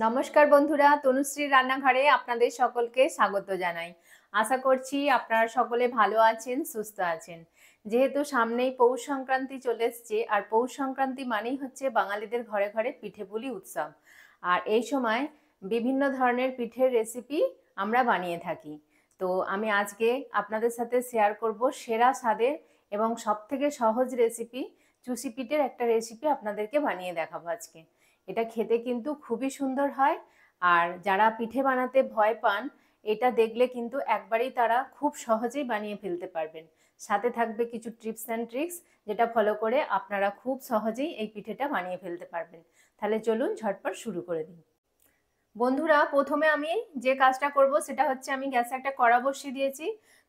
নমস্কার বন্ধুরা, তনুশ্রীর রান্নাঘরে আপনাদের সকলকে স্বাগত জানাই। আশা করছি আপনারা সকলে ভালো আছেন, সুস্থ আছেন। যেহেতু সামনেই পৌষ সংক্রান্তি চলে এসছে, আর পৌষ সংক্রান্তি মানেই হচ্ছে বাঙালিদের ঘরে ঘরে পিঠেপুলি উৎসব। আর এই সময় বিভিন্ন ধরনের পিঠের রেসিপি আমরা বানিয়ে থাকি। তো আমি আজকে আপনাদের সাথে শেয়ার করব সেরা স্বাদের এবং সবথেকে সহজ রেসিপি চুষি পিঠের একটা রেসিপি আপনাদেরকে বানিয়ে দেখাবো আজকে। এটা খেতে কিন্তু খুবই সুন্দর হয়। আর যারা পিঠে বানাতে ভয় পান, এটা দেখলে কিন্তু একবারেই তারা খুব সহজেই বানিয়ে ফেলতে পারবেন। সাথে থাকবে কিছু টিপস অ্যান্ড ট্রিক্স, যেটা ফলো করে আপনারা খুব সহজেই এই পিঠেটা বানিয়ে ফেলতে পারবেন। তাহলে চলুন ঝটপট শুরু করে দিই। বন্ধুরা, প্রথমে আমি যে কাজটা করব সেটা হচ্ছে আমি গ্যাসে একটা কড়া বসিয়ে দিয়েছি।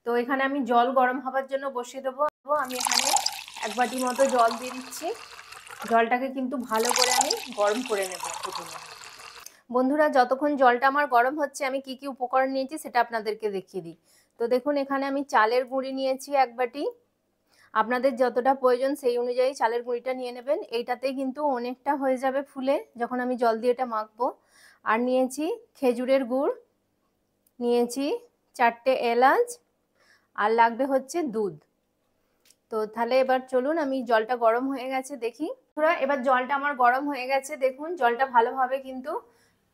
তো এখানে আমি জল গরম হবার জন্য বসিয়ে দেবো। আমি এখানে 1 বাটি মতো জল দিয়ে দিচ্ছি। জলটাকে কিন্তু ভালো করে আমি গরম করে নেব প্রথমে। বন্ধুরা, যতক্ষণ জলটা আমার গরম হচ্ছে আমি কি কি উপকরণ নিয়েছি সেটা আপনাদেরকে দেখিয়ে দিই। তো দেখুন, এখানে আমি চালের গুঁড়ি নিয়েছি 1 বাটি। আপনাদের যতটা প্রয়োজন সেই অনুযায়ী চালের গুঁড়িটা নিয়ে নেবেন। এইটাতেই কিন্তু অনেকটা হয়ে যাবে ফুলে যখন আমি জল দিয়ে এটা মাখবো। আর নিয়েছি খেজুরের গুড়, নিয়েছি 4টে এলাচ, আর লাগবে হচ্ছে দুধ। তো তাহলে এবার চলুন, আমি জলটা গরম হয়ে গেছে দেখি। এবার জলটা আমার গরম হয়ে গেছে, দেখুন জলটা ভালোভাবে কিন্তু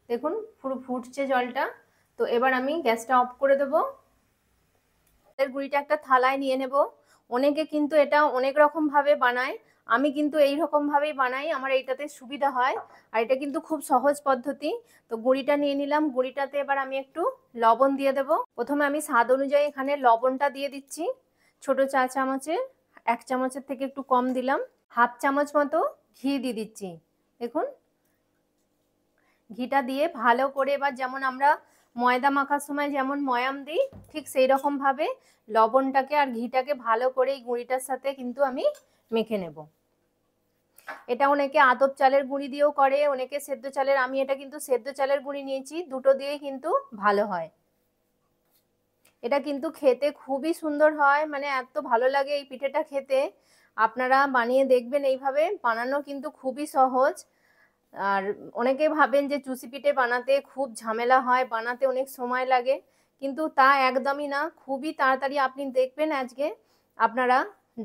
দেখুন পুরো ফুটছে জলটা। তো এবার আমি গ্যাসটা অফ করে দেবো। এর গুঁড়িটা একটা থালায় নিয়ে নেব। অনেকে কিন্তু এটা অনেক রকম ভাবে বানায়, আমি কিন্তু এই রকম ভাবেই বানাই, আমার এইটাতে সুবিধা হয়। আর এটা কিন্তু খুব সহজ পদ্ধতি। তো গুঁড়িটা নিয়ে নিলাম। গুঁড়িটাতে এবার আমি একটু লবণ দিয়ে দেব। প্রথমে আমি স্বাদ অনুযায়ী এখানে লবণটা দিয়ে দিচ্ছি। ছোট চা চামচে 1 চামচের থেকে একটু কম দিলাম। হাফ চামচ মতো ঘি দিয়ে দিচ্ছি। দেখুন, ঘিটা দিয়ে ভালো করে এবার যেমন আমরা ময়দা মাখার সময় যেমন ময়াম দিই, ঠিক সেই রকম ভাবে লবণটাকে আর ঘিটাকে ভালো করে এই গুঁড়িটার সাথে কিন্তু আমি মেখে নেব। এটা অনেকে আতপ চালের গুঁড়ি দিয়েও করে, অনেকে সেদ্ধ চালের, আমি এটা কিন্তু সেদ্ধ চালের গুঁড়ি নিয়েছি, দুটো দিয়েই কিন্তু ভালো হয়। এটা কিন্তু খেতে খুবই সুন্দর হয়, মানে এত ভালো লাগে এই পিঠেটা খেতে। আপনারা বানিয়ে দেখবেন, এইভাবে বানানো কিন্তু খুবই সহজ। আর অনেকে ভাবেন যে চুষি পিঠে বানাতে খুব ঝামেলা হয়, বানাতে অনেক সময় লাগে, কিন্তু তা একদমই না। খুবই তাড়াতাড়ি আপনি দেখবেন আজকে আপনারা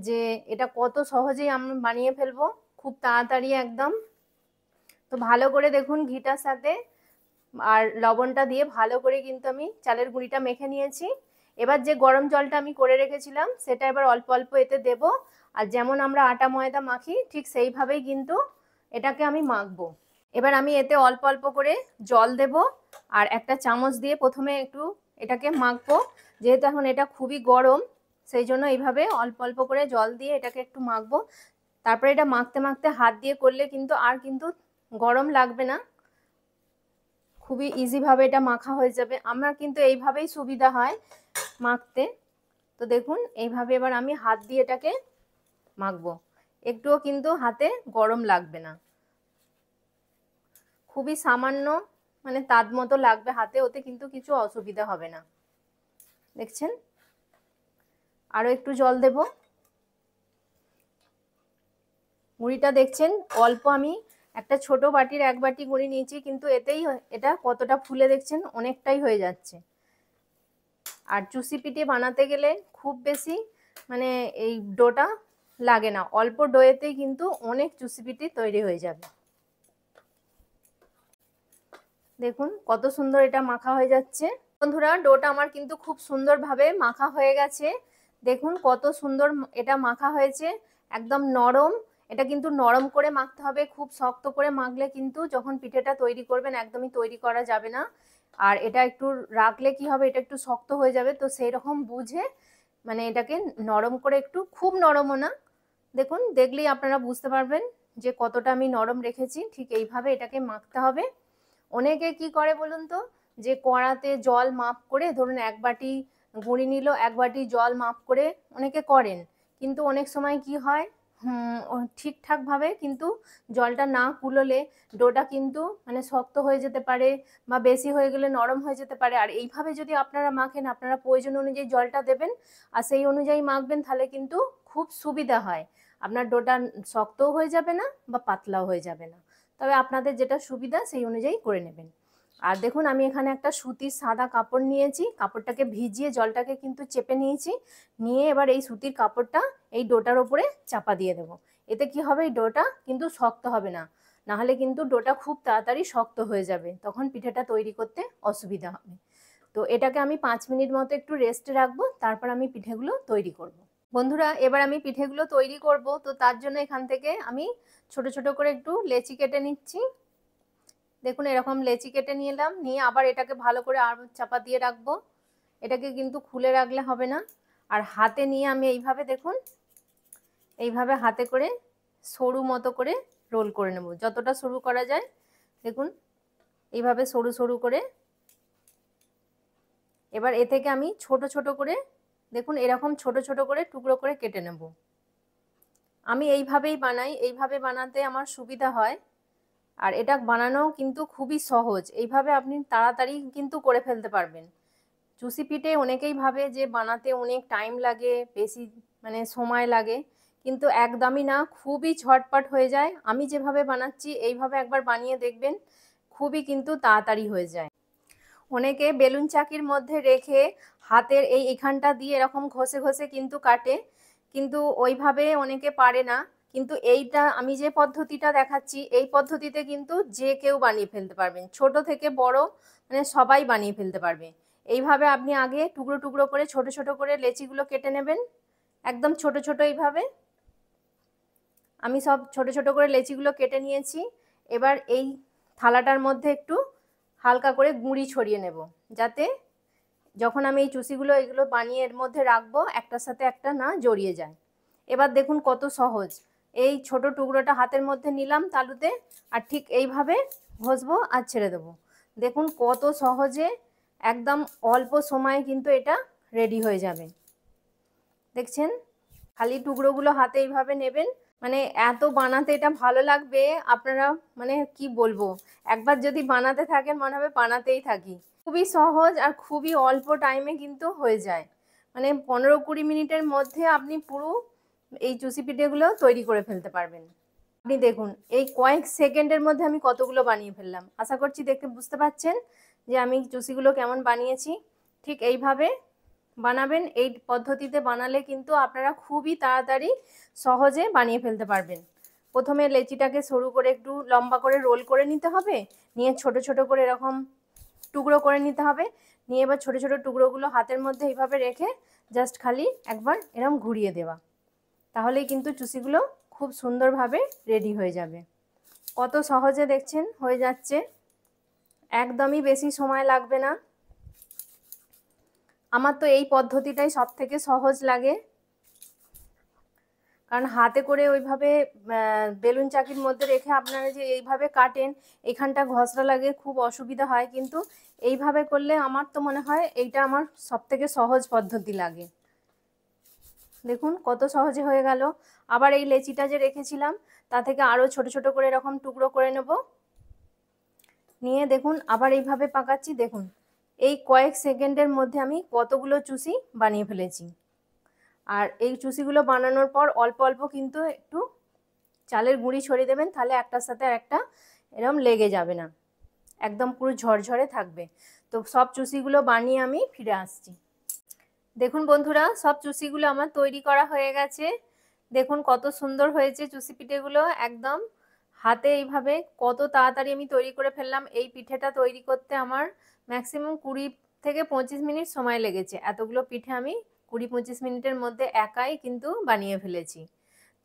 যে এটা কত সহজেই আমরা বানিয়ে ফেলবো, খুব তাড়াতাড়ি একদম। তো ভালো করে দেখুন ঘিটার সাথে আর লবণটা দিয়ে ভালো করে কিন্তু আমি চালের গুঁড়িটা মেখে নিয়েছি। এবার যে গরম জলটা আমি করে রেখেছিলাম সেটা এবার অল্প অল্প এতে দেব। আর যেমন আমরা আটা ময়দা মাখি ঠিক সেইভাবেই কিন্তু এটাকে আমি মাখবো। এবার আমি এতে অল্প অল্প করে জল দেব, আর একটা চামচ দিয়ে প্রথমে একটু এটাকে মাখবো। যেহেতু এখন এটা খুবই গরম, সেই জন্য এইভাবে অল্প অল্প করে জল দিয়ে এটাকে একটু মাখবো। তারপরে এটা মাখতে মাখতে হাত দিয়ে করলে কিন্তু আর কিন্তু গরম লাগবে না, খুবই ইজিভাবে এটা মাখা হয়ে যাবে। আমার কিন্তু এইভাবেই সুবিধা হয় মাখতে। তো দেখুন এইভাবে এবার আমি হাত দিয়ে এটাকে মাখবো, একটুও কিন্তু হাতে গরম লাগবে না, খুবই সামান্য মানে তার মতো লাগবে হাতে, ওতে কিন্তু কিছু অসুবিধা হবে না। দেখছেন, আরো একটু জল দেব। গুঁড়িটা দেখছেন অল্প, আমি একটা ছোট বাটির 1 বাটি গুঁড়ি নিয়েছি, কিন্তু এতেই এটা কতটা ফুলে দেখছেন, অনেকটাই হয়ে যাচ্ছে। আর চুষি পিঠে বানাতে গেলে খুব বেশি মানে এই ডোটা লাগে না, অল্প ডোয়েতেই কিন্তু অনেক চুষি পিঠে তৈরি হয়ে যাবে। দেখুন কত সুন্দর এটা মাখা হয়ে যাচ্ছে। বন্ধুরা, ডোটা আমার কিন্তু খুব সুন্দরভাবে মাখা হয়ে গেছে। দেখুন কত সুন্দর এটা মাখা হয়েছে, একদম নরম। এটা কিন্তু নরম করে মাখতে হবে, খুব শক্ত করে মাখলে কিন্তু যখন পিঠেটা তৈরি করবেন একদমই তৈরি করা যাবে না। আর এটা একটু রাখলে কি হবে, এটা একটু শক্ত হয়ে যাবে। তো সেই রকম বুঝে মানে এটাকে নরম করে, একটু খুব নরমও না, দেখুন দেখলেই আপনারা বুঝতে পারবেন যে কতটা আমি নরম রেখেছি। ঠিক এইভাবে এটাকে মাখতে হবে। অনেকে কি করে বলুন তো, যে কড়াতে জল মাপ করে, ধরুন 1 বাটি গুঁড়ি নিল, 1 বাটি জল মাপ করে অনেকে করেন, কিন্তু অনেক সময় কি হয় ঠিকঠাক ভাবে কিন্তু জলটা না কুলোলে ডোটা কিন্তু মানে শক্ত হয়ে যেতে পারে, বা বেশি হয়ে গেলে নরম হয়ে যেতে পারে। আর এইভাবে যদি আপনারা মাখেন, আপনারা প্রয়োজন অনুযায়ী জলটা দেবেন আর সেই অনুযায়ী মাখবেন, তাহলে কিন্তু খুব সুবিধা হয়। আপনার ডোটা শক্তও হয়ে যাবে না বা পাতলাও হয়ে যাবে না, তবে আপনাদের যেটা সুবিধা সেই অনুযায়ী করে নেবেন। আর দেখুন আমি এখানে একটা সুতির সাদা কাপড় নিয়েছি, কাপড়টাকে ভিজিয়ে জলটাকে কিন্তু চেপে নিয়েছি, নিয়ে এবার এই সুতির কাপড়টা এই ডোটার ওপরে চাপা দিয়ে দেবো। এতে কি হবে, এই ডোটা কিন্তু শক্ত হবে না, নাহলে কিন্তু ডোটা খুব তাড়াতাড়ি শক্ত হয়ে যাবে, তখন পিঠেটা তৈরি করতে অসুবিধা হবে। তো এটাকে আমি 5 মিনিট মতো একটু রেস্টে রাখবো, তারপর আমি পিঠেগুলো তৈরি করব। বন্ধুরা এবার আমি পিঠেগুলো তৈরি করব, তো তার জন্য এখান থেকে আমি ছোট ছোট করে একটু লেচি কেটে নিচ্ছি। দেখুন এরকম লেচি কেটে নিলাম, নিয়ে আবার এটাকে ভালো করে আর চাপা দিয়ে রাখবো। এটাকে কিন্তু খুলে রাখলে হবে না। আর হাতে নিয়ে আমি এইভাবে দেখুন, এইভাবে হাতে করে সরু মতো করে রোল করে নেব, যতটা সরু করা যায়। দেখুন এইভাবে সরু সরু করে। এবার এ থেকে আমি ছোট ছোট করে, দেখুন এরকম ছোট ছোট করে টুকরো করে কেটে নেব। আমি এইভাবেই বানাই, এইভাবে বানাতে আমার সুবিধা হয়। আর এটা বানানো কিন্তু খুবই সহজ, এইভাবে আপনি তাড়াতাড়ি কিন্তু করে ফেলতে পারবেন। চুষি পিঠে অনেকেই ভাবে যে বানাতে অনেক টাইম লাগে, বেশি মানে সময় লাগে, কিন্তু একদমই না, খুবই ঝটপট হয়ে যায়। আমি যেভাবে বানাচ্ছি এইভাবে একবার বানিয়ে দেখবেন, খুবই কিন্তু তাড়াতাড়ি হয়ে যায়। অনেকে বেলুন চাকির মধ্যে রেখে হাতের এইখানটা দিয়ে এরকম ঘষে ঘষে কিন্তু কাটে, কিন্তু ওইভাবে অনেকে পারে না। কিন্তু এইটা আমি যে পদ্ধতিটা দেখাচ্ছি, এই পদ্ধতিতে কিন্তু যে কেউ বানিয়ে ফেলতে পারবেন, ছোট থেকে বড় মানে সবাই বানিয়ে ফেলতে পারবে। এইভাবে আপনি আগে টুকরো টুকরো করে ছোট ছোট করে লেচিগুলো কেটে নেবেন, একদম ছোট ছোট এইভাবে। আমি সব ছোট ছোট করে লেচিগুলো কেটে নিয়েছি। এবার এই থালাটার মধ্যে একটু হালকা করে গুঁড়ি ছড়িয়ে নেব, যাতে যখন আমি এই চুষিগুলো এগুলো বানিয়ে এর মধ্যে রাখবো, একটার সাথে একটা না জড়িয়ে যায়। এবার দেখুন কত সহজ। এই ছোট টুকরোটা হাতের মধ্যে নিলাম তালুতে, আর ঠিক এইভাবে ঘষবো আর ছেড়ে দেবো। দেখুন কত সহজে, একদম অল্প সময়ে কিন্তু এটা রেডি হয়ে যাবে। দেখছেন, খালি টুকরোগুলো হাতে এইভাবে নেবেন, মানে এত বানাতে এটা ভালো লাগবে আপনারা, মানে কি বলবো, একবার যদি বানাতে থাকেন মনে হবে বানাতেই থাকি। খুবই সহজ আর খুবই অল্প টাইমে কিন্তু হয়ে যায়, মানে 15-20 মিনিটের মধ্যে আপনি পুরো এই চুষি পিঠেগুলো তৈরি করে ফেলতে পারবেন। আপনি দেখুন এই কয়েক সেকেন্ডের মধ্যে আমি কতগুলো বানিয়ে ফেললাম। আশা করছি দেখে বুঝতে পারছেন যে আমি চুষিগুলো কেমন বানিয়েছি। ঠিক এইভাবে বানাবেন, এই পদ্ধতিতে বানালে কিন্তু আপনারা খুবই তাড়াতাড়ি সহজে বানিয়ে ফেলতে পারবেন। প্রথমে লেচিটাকে সরু করে একটু লম্বা করে রোল করে নিতে হবে, নিয়ে ছোট ছোট করে এরকম টুকরো করে নিতে হবে, নিয়ে এবার ছোট ছোট টুকরোগুলো হাতের মধ্যে এইভাবে রেখে জাস্ট খালি একবার এরকম ঘুরিয়ে দেওয়া, তাহলেই কিন্তু চুষিগুলো খুব সুন্দরভাবে রেডি হয়ে যাবে। কত সহজে দেখছেন হয়ে যাচ্ছে, একদমই বেশি সময় লাগবে না। আমার তো এই পদ্ধতিটাই সব থেকে সহজ লাগে, কারণ হাতে করে ওইভাবে বেলুন চাকির মধ্যে রেখে আপনারা যে এইভাবে কাটেন, এখানটা ঘষরা লাগে, খুব অসুবিধা হয়, কিন্তু এইভাবে করলে আমার তো মনে হয় এইটা আমার সব থেকে সহজ পদ্ধতি লাগে। দেখুন কত সহজে হয়ে গেল। আবার এই লেচিটা যে রেখেছিলাম তা থেকে আরও ছোট ছোট করে এরকম টুকরো করে নেব, নিয়ে দেখুন আবার এইভাবে পাকাচ্ছি। দেখুন এই কয়েক সেকেন্ডের মধ্যে আমি কতগুলো চুষি বানিয়ে ফেলেছি। আর এই চুষিগুলো বানানোর পর অল্প অল্প কিন্তু একটু চালের গুঁড়ি ছড়িয়ে দেবেন, তাহলে একটার সাথে একটা এরকম লেগে যাবে না, একদম পুরো ঝরঝরে থাকবে। তো সব চুষিগুলো বানিয়ে আমি ফিরে আসছি। দেখুন বন্ধুরা সব চুষিগুলো আমার তৈরি করা হয়ে গেছে। দেখুন কত সুন্দর হয়েছে চুষি পিঠেগুলো, একদম হাতে এইভাবে কত তাড়াতাড়ি আমি তৈরি করে ফেললাম। এই পিঠেটা তৈরি করতে আমার ম্যাক্সিমাম 20 থেকে 25 মিনিট সময় লেগেছে। এতগুলো পিঠে আমি 20-25 মিনিটের মধ্যে একাই কিন্তু বানিয়ে ফেলেছি।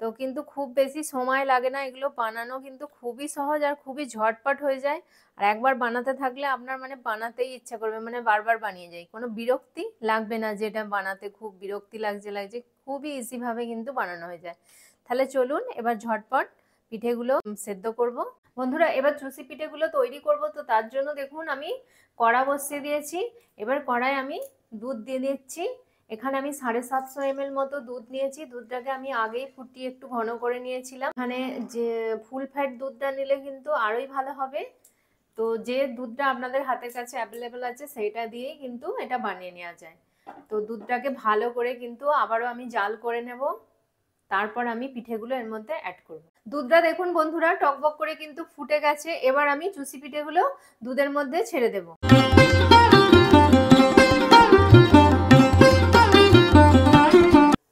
তো কিন্তু খুব বেশি সময় লাগে না, এগুলো বানানো কিন্তু খুবই সহজ আর খুবই ঝটপট হয়ে যায়। আর একবার বানাতে থাকলে আপনার মানে বানাতেই ইচ্ছা করবে, মানে বারবার বানিয়ে যাই, কোনো বিরক্তি লাগবে না যে এটা বানাতে খুব বিরক্তি লাগছে, খুবই ইজিভাবে কিন্তু বানানো হয়ে যায়। তাহলে চলুন এবার ঝটপট পিঠেগুলো সেদ্ধ করব। বন্ধুরা এবার চুষি পিঠেগুলো তৈরি করব, তো তার জন্য দেখুন আমি কড়া বসিয়ে দিয়েছি। এবার কড়ায় আমি দুধ দিয়ে দিচ্ছি। এখানে আমি 750 ml মতো দুধ নিয়েছি। দুধটাকে আমি আগেই ফুটিয়ে একটু ঘন করে নিয়েছিলাম। এখানে যে ফুল ফ্যাট দুধটা নিলে কিন্তু আরোই ভালো হবে। তো যে দুধটা আপনাদের হাতের কাছে অ্যাভেলেবেল আছে সেইটা দিয়েই কিন্তু এটা বানিয়ে নেওয়া যায়। তো দুধটাকে ভালো করে কিন্তু আবারও আমি জাল করে নেব, তারপর আমি পিঠেগুলো এর মধ্যে অ্যাড করব। দুধটা দেখুন বন্ধুরা টকবক করে কিন্তু ফুটে গেছে। এবার আমি চুষি পিঠেগুলো দুধের মধ্যে ছেড়ে দেব।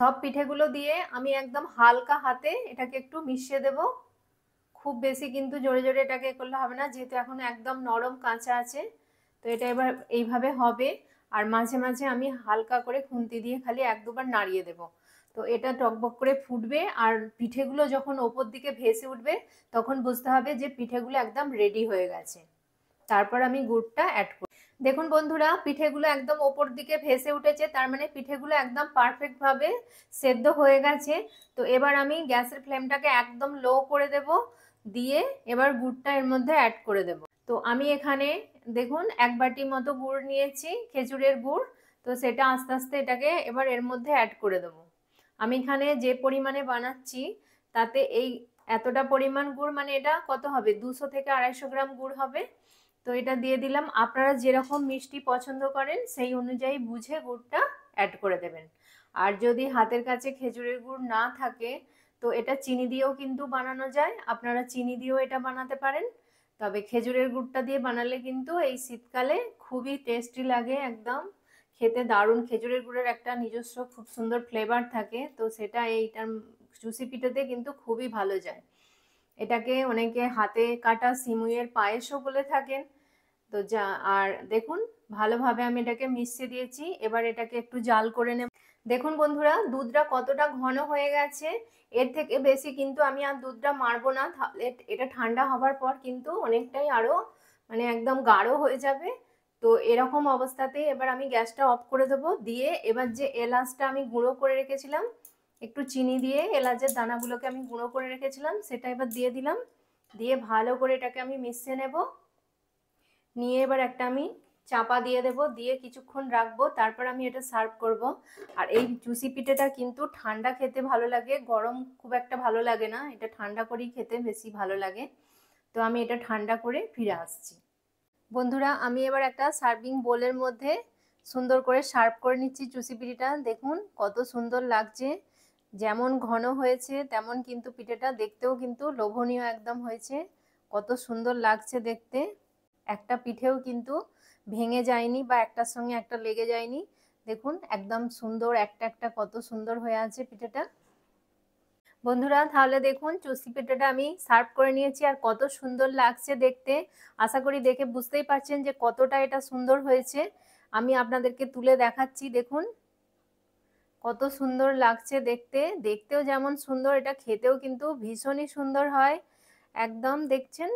সব পিঠেগুলো দিয়ে আমি একদম হালকা হাতে এটাকে একটু মিশিয়ে দেব। খুব বেশি কিন্তু জোরে জোরে এটাকে করলে হবে না, যেহেতু এখন একদম নরম কাঁচা আছে। তো এটা এবার এইভাবে হবে। আর মাঝে মাঝে আমি হালকা করে খুন্তি দিয়ে খালি এক দুবার নাড়িয়ে দেব। তো এটা টকবক করে ফুটবে আর পিঠেগুলো যখন ওপর দিকে ভেসে উঠবে তখন বুঝতে হবে যে পিঠেগুলো একদম রেডি হয়ে গেছে। তারপর আমি গুড়টা অ্যাড করি। দেখুন বন্ধুরা পিঠেগুলো একদম ওপর দিকে ভেসে উঠেছে, তার মানে পিঠেগুলো একদম পারফেক্ট ভাবে সেদ্ধ হয়ে গেছে। তো এবার আমি গ্যাসের ফ্লেমটাকে একদম লো করে দেব, দিয়ে এবার গুড়টা এর মধ্যে অ্যাড করে দেব। তো আমি এখানে দেখুন 1 বাটি মতো গুড় নিয়েছি, খেজুরের গুড়। তো সেটা আস্তে আস্তে এটাকে এবার এর মধ্যে অ্যাড করে দেব। আমি এখানে যে পরিমাণে বানাচ্ছি তাতে এই এতটা পরিমাণ গুড়, মানে এটা কত হবে, 200 থেকে 250 গ্রাম গুড় হবে। তো এটা দিয়ে দিলাম। আপনারা যেরকম মিষ্টি পছন্দ করেন সেই অনুযায়ী বুঝে গুড়টা অ্যাড করে দেবেন। আর যদি হাতের কাছে খেজুরের গুড় না থাকে তো এটা চিনি দিয়েও কিন্তু বানানো যায়, আপনারা চিনি দিয়েও এটা বানাতে পারেন। তবে খেজুরের গুড়টা দিয়ে বানালে কিন্তু এই শীতকালে খুবই টেস্টি লাগে, একদম খেতে দারুণ। খেজুরের গুড়ের একটা নিজস্ব খুব সুন্দর ফ্লেভার থাকে, তো সেটা এইটার চুষি পিঠাতে কিন্তু খুবই ভালো যায়। এটাকে অনেকে হাতে কাটা সিমুইয়ের পায়েসও বলে থাকেন। তো যা আর দেখুন ভালোভাবে আমি এটাকে মিশিয়ে দিয়েছি। এবার এটাকে একটু জাল করে নেব। দেখুন বন্ধুরা দুধটা কতটা ঘন হয়ে গেছে। এর থেকে বেশি কিন্তু আমি আর দুধটা মারবো না, তাহলে এটা ঠান্ডা হবার পর কিন্তু অনেকটাই আরো মানে একদম গাঢ় হয়ে যাবে। তো এরকম অবস্থাতেই এবার আমি গ্যাসটা অফ করে দেবো। দিয়ে এবার যে এলাচটা আমি গুঁড়ো করে রেখেছিলাম, একটু চিনি দিয়ে এলাচের দানাগুলোকে আমি গুঁড়ো করে রেখেছিলাম সেটা এবার দিয়ে দিলাম। দিয়ে ভালো করে এটাকে আমি মিশিয়ে নেব। নিয়ে এবার একটা আমি চাপা দিয়ে দেব, দিয়ে কিছুক্ষণ রাখবো, তারপর আমি এটা সার্ভ করব। আর এই চুষি পিঠেটা কিন্তু ঠান্ডা খেতে ভালো লাগে, গরম খুব একটা ভালো লাগে না, এটা ঠান্ডা করেই খেতে বেশি ভালো লাগে। তো আমি এটা ঠান্ডা করে ফিরে আসছি। বন্ধুরা আমি এবার একটা সার্ভিং বোলের মধ্যে সুন্দর করে সার্ভ করে নিচ্ছি চুষি পিঠেটা। দেখুন কত সুন্দর লাগছে, যেমন ঘন হয়েছে তেমন কিন্তু পিঠেটা দেখতেও কিন্তু লোভনীয় একদম হয়েছে। কত সুন্দর লাগছে দেখতে, একটা পিঠেও কিন্তু ভেঙে যায়নি বা একটার সঙ্গে একটা লেগে যায়নি। দেখুন একদম সুন্দর, একটা একটা কত সুন্দর হয়ে আছে পিঠেটা। বন্ধুরা তাহলে দেখুন চুষি পিঠাটা আমি সার্ভ করে নিয়েছি আর কত সুন্দর লাগছে দেখতে। আশা করি দেখে বুঝতেই পারছেন যে কতটা এটা সুন্দর হয়েছে। আমি আপনাদেরকে তুলে দেখাচ্ছি, দেখুন কত সুন্দর লাগছে দেখতে। দেখতেও যেমন সুন্দর, এটা খেতেও কিন্তু ভীষণই সুন্দর হয়। একদম দেখছেন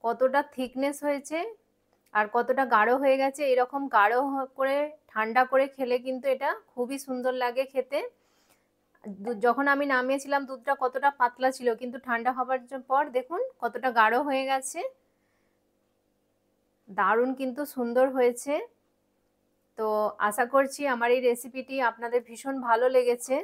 কতটা থিকনেস হয়েছে আর কতটা গাঢ় হয়ে গেছে। এরকম গাঢ় করে ঠান্ডা করে খেলে কিন্তু এটা খুবই সুন্দর লাগে খেতে। যখন আমি নামিয়েছিলাম দুধটা কতটা পাতলা ছিল, কিন্তু ঠান্ডা হবার পর দেখুন কতটা গাঢ় হয়ে গেছে। দারুণ কিন্তু সুন্দর হয়েছে। তো আশা করছি আমার এই রেসিপিটি আপনাদের ভীষণ ভালো লেগেছে।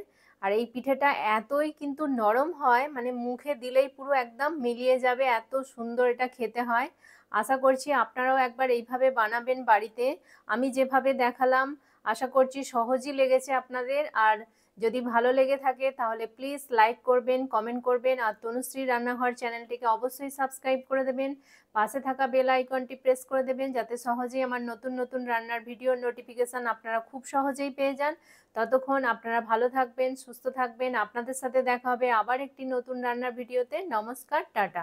আর এই পিঠেটা এতই কিন্তু নরম হয়, মানে মুখে দিলেই পুরো একদম মিলিয়ে যাবে, এত সুন্দর এটা খেতে হয়। আশা করছি আপনারাও একবার এইভাবে বানাবেন বাড়িতে, আমি যেভাবে দেখালাম। আশা করছি সহজই লেগেছে আপনাদের। আর যদি ভালো লেগে থাকে তাহলে প্লিজ লাইক করবেন, কমেন্ট করবেন, আর তনুশ্রী রান্নাঘর চ্যানেলটিকে অবশ্যই সাবস্ক্রাইব করে দেবেন। পাশে থাকা বেল আইকনটি প্রেস করে দেবেন যাতে সহজেই আমার নতুন নতুন রান্নার ভিডিওর নোটিফিকেশান আপনারা খুব সহজেই পেয়ে যান। ততক্ষণ আপনারা ভালো থাকবেন, সুস্থ থাকবেন। আপনাদের সাথে দেখা হবে আবার একটি নতুন রান্নার ভিডিওতে। নমস্কার, টাটা।